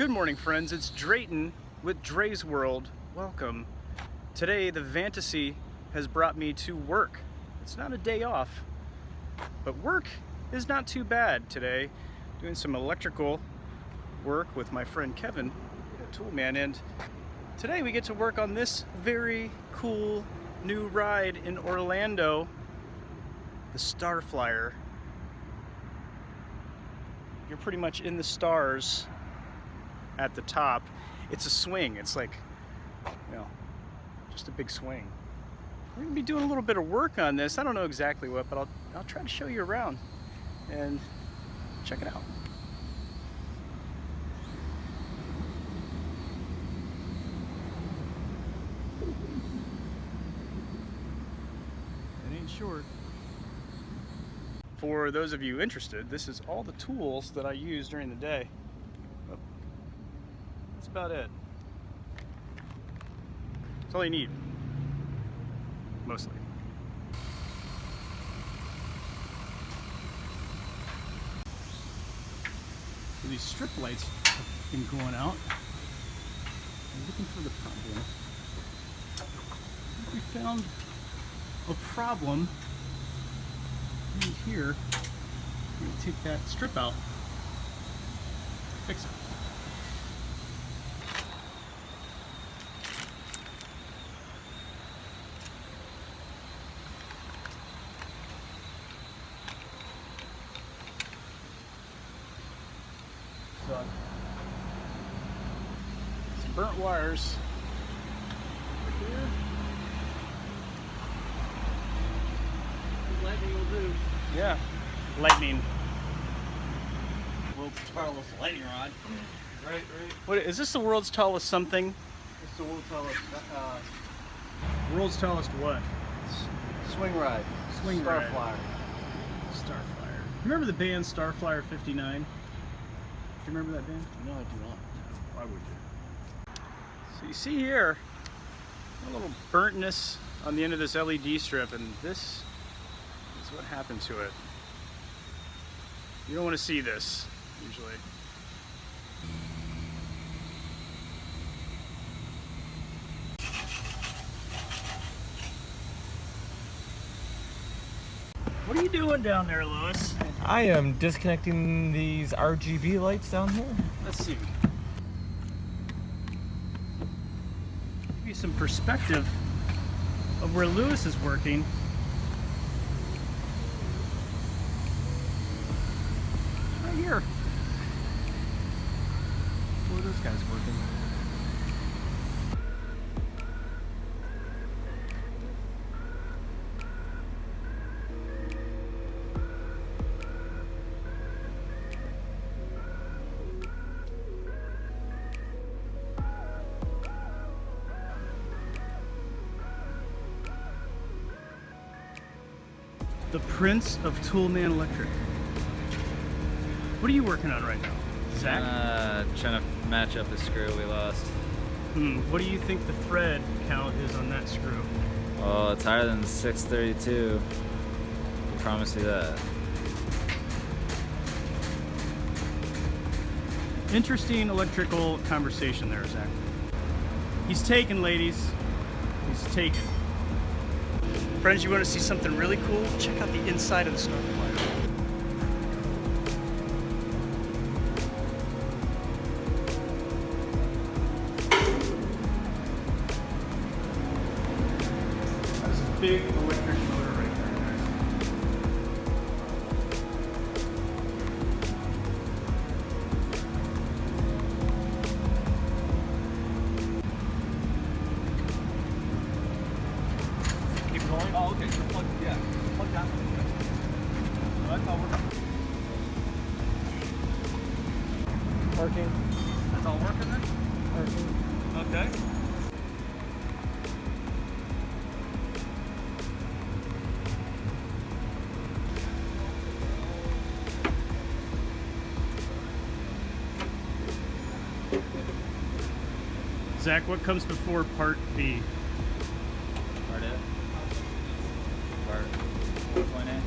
Good morning, friends. It's Drayton with Dre's World. Welcome. Today, the fantasy has brought me to work. It's not a day off, but work is not too bad today. Doing some electrical work with my friend Kevin at Toolman, and today we get to work on this very cool new ride in Orlando, the Starflyer. You're pretty much in the stars at the top. It's a swing. It's like, you know, just a big swing. We're gonna be doing a little bit of work on this. I don't know exactly what, but I'll try to show you around and check it out. It ain't short. For those of you interested, this is all the tools that I use during the day. Oh, that's about it. That's all you need, mostly. So these strip lights have been going out. I'm looking for the problem. I think we found a problem. And here, I'm going to take that strip out, fix it. So, some burnt wires over here. Lightning will do. Yeah, lightning. World's tallest lightning rod. Right. What is this? The world's tallest something? It's the world's tallest World's tallest what? swing ride. Swing ride. Starflyer. Starflyer. Remember the band Starflyer 59? Do you remember that band? No, I do not. Why would you? So you see here a little burntness on the end of this LED strip, and this is what happened to it. You don't want to see this usually. What are you doing down there, Lewis? I am disconnecting these RGB lights down here. Let's see. Give you some perspective of where Lewis is working. Right here. Where are those guys working? The Prince of Toolman Electric. What are you working on right now, Zach? Trying to match up the screw we lost. What do you think the thread count is on that screw? Oh, it's higher than 632. I promise you that. Interesting electrical conversation there, Zach. He's taken, ladies. He's taken. Friends, you want to see something really cool? Check out the inside of the Starflyer. That's a big electric motor right there, guys. Keep going. Oh, okay. So plug down. So that's all Working. That's all working then? Working. Okay. Zach, what comes before part B? Part A. Part 4.8.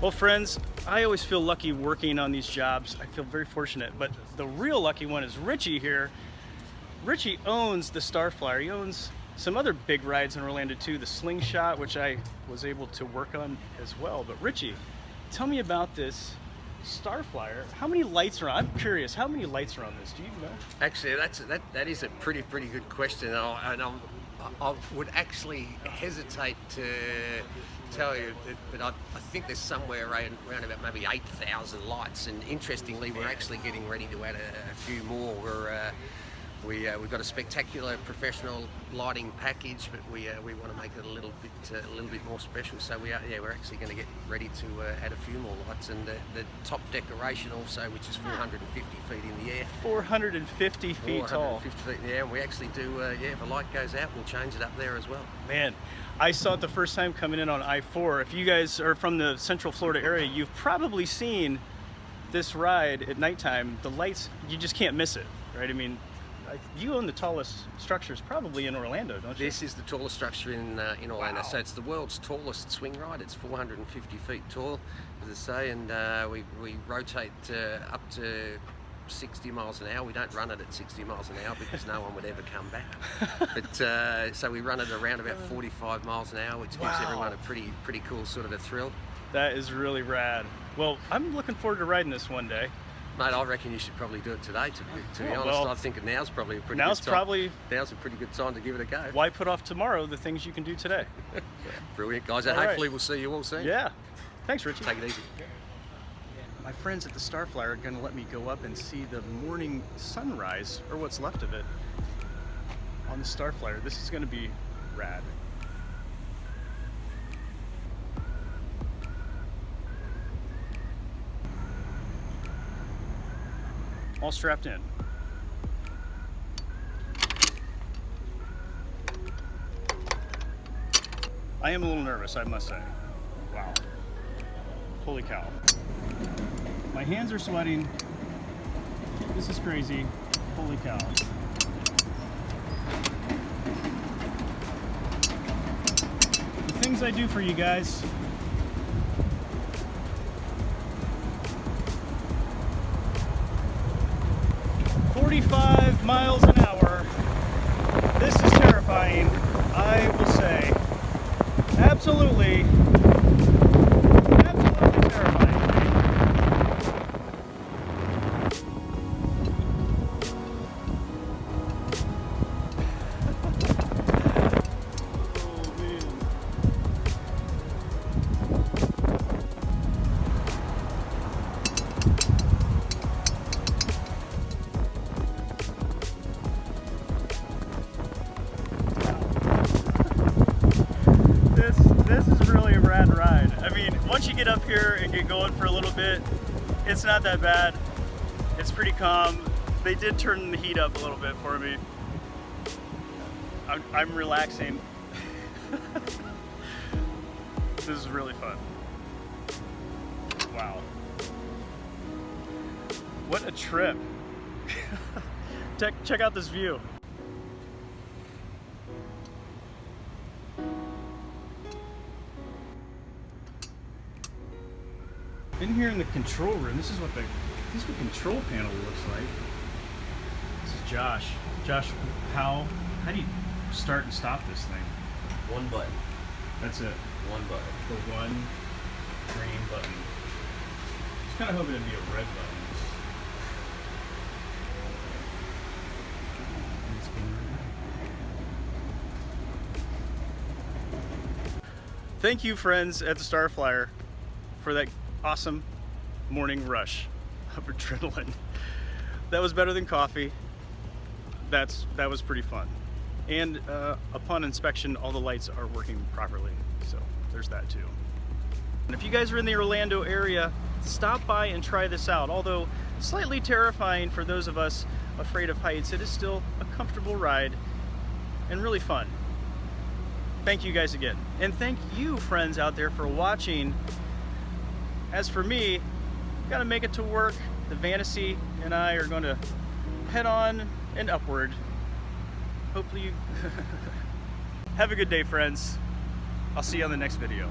Well, friends, I always feel lucky working on these jobs. I feel very fortunate, but the real lucky one is Richie here. Richie owns the Starflyer. He owns some other big rides in Orlando too, the Slingshot, which I was able to work on as well. But Richie, tell me about this Starflyer. How many lights are on? I'm curious, how many lights are on this? Do you know? Actually, that is a pretty good question, and I would actually hesitate to tell you, but I think there's somewhere around about maybe 8,000 lights. And interestingly, we're actually getting ready to add a few more. We've got a spectacular professional lighting package, but we want to make it a little bit more special. So we're actually going to get ready to add a few more lights, and the top decoration also, which is 450 feet in the air. 450 feet tall. 450 feet in the air, and we actually do. If a light goes out, we'll change it up there as well. Man, I saw it the first time coming in on I-4. If you guys are from the Central Florida area, you've probably seen this ride at nighttime. The lights, you just can't miss it, right? I mean, you own the tallest structures probably in Orlando, don't you? This is the tallest structure in Orlando. Wow. So it's the world's tallest swing ride. It's 450 feet tall, as I say, and we rotate up to 60 miles an hour. We don't run it at 60 miles an hour because no one would ever come back. But so we run it around about 45 miles an hour, which gives everyone a pretty cool sort of a thrill. That is really rad. Well, I'm looking forward to riding this one day. Mate, I reckon you should probably do it today, to be honest. Well, I think now's probably a pretty good time. Now's a pretty good time to give it a go. Why put off tomorrow the things you can do today? Brilliant, guys. And hopefully we'll see you all soon. Yeah. Thanks, Richie. Take it easy. My friends at the Starflyer are going to let me go up and see the morning sunrise, or what's left of it, on the Starflyer. This is going to be rad. All strapped in. I am a little nervous, I must say. Wow. Holy cow. My hands are sweating. This is crazy. Holy cow. The things I do for you guys. Miles an hour. This is terrifying, I will say. Absolutely terrifying. Oh, man. This is really a rad ride. I mean, once you get up here and get going for a little bit, it's not that bad. It's pretty calm. They did turn the heat up a little bit for me. I'm relaxing. This is really fun. Wow. What a trip. Check out this view. In here in the control room, this is what the control panel looks like. This is Josh. Josh, how do you start and stop this thing? One button. That's it. One button. The one green button. Just kind of hoping it'd be a red button. Thank you, friends at the Starflyer, for that awesome morning rush of adrenaline. That was better than coffee. That was pretty fun. And upon inspection, all the lights are working properly. So there's that too. And if you guys are in the Orlando area, stop by and try this out. Although slightly terrifying for those of us afraid of heights, it is still a comfortable ride and really fun. Thank you guys again. And thank you, friends out there, for watching. As for me, gotta make it to work. The Fantasy and I are going to head on and upward. Hopefully you have a good day, friends. I'll see you on the next video.